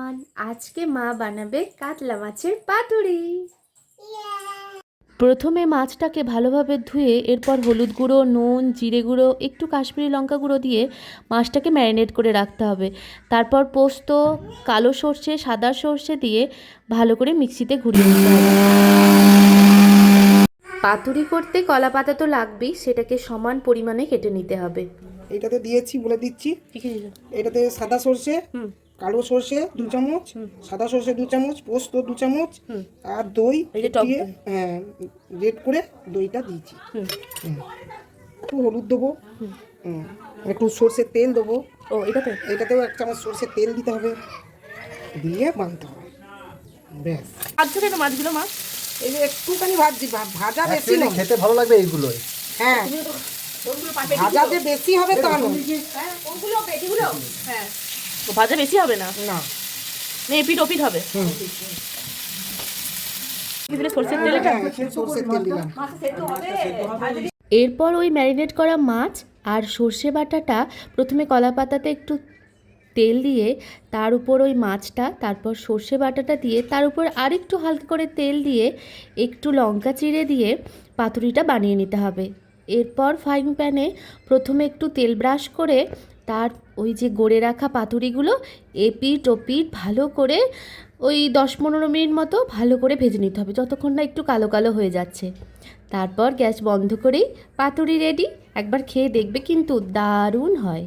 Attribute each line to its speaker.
Speaker 1: Everyone, আজকে মা বানাবে কাতলা মাছের পাতুরি। প্রথমে মাছটাকে ভালোভাবে ধুয়ে এরপর হলুদ গুঁড়ো, নুন, জিরে গুঁড়ো, একটু কাশ্মীরি লঙ্কা গুঁড়ো দিয়ে মাছটাকে ম্যারিনেট করে রাখতে হবে। তারপর পোস্ত, কালো সর্ষে, সাদা সর্ষে দিয়ে ভালো করে মিক্সিতে ঘুরিয়ে নিতে হবে। পাতুরি করতে কলা পাতা তো লাগবেই, সেটাকে সমান পরিমাণে কেটে নিতে হবে।
Speaker 2: এইটাতে দিয়েছি বলে দিচ্ছি। এটাতে সাদা সর্ষে, কালো সর্ষে 2 চামচ, সাদা সর্ষে 2 চামচ, পোস্ত 2 চামচ আর দই দিয়ে রেড করে দইটা দিয়েছি। একটু হলুদ দেবো, একটু সর্ষের তেল দেবো। এটাতেও 1 চামচ সর্ষের তেল দিতে হবে, দিয়ে বানতে হবে। ব্যাস।
Speaker 1: আজকে কেন মাছগুলো মাছ
Speaker 2: এই যে একটুখানি ভাজছি, ভাজা বেশি না,
Speaker 3: খেতে ভালো লাগবে এইগুলোই।
Speaker 2: হ্যাঁ ভাজা যে বেশি হবে তা নয়।
Speaker 1: ভাজা বেশি হবে না,
Speaker 2: না
Speaker 1: এপিট ওপিট হবে। সরষের তেল
Speaker 2: দিলাম।
Speaker 1: এরপর ওই ম্যারিনেট করা মাছ আর সর্ষে বাটাটা প্রথমে কলা পাতাতে একটু তেল দিয়ে তার উপর ওই মাছটা, তারপর সর্ষে বাটাটা দিয়ে তার উপর আরেকটু হালকা করে তেল দিয়ে একটু লঙ্কা চিড়ে দিয়ে পাতুরিটা বানিয়ে নিতে হবে। এরপর ফ্রাইং প্যানে প্রথমে একটু তেল ব্রাশ করে তার ওই যে গড়ে রাখা পাতুরিগুলো এপিট ওপিট ভালো করে ওই 10-15 মিনিট মতো ভালো করে ভেজে নিতে হবে, যতক্ষণ না একটু কালো কালো হয়ে যাচ্ছে। তারপর গ্যাস বন্ধ করেই পাতুরি রেডি। একবার খেয়ে দেখবে, কিন্তু দারুণ হয়।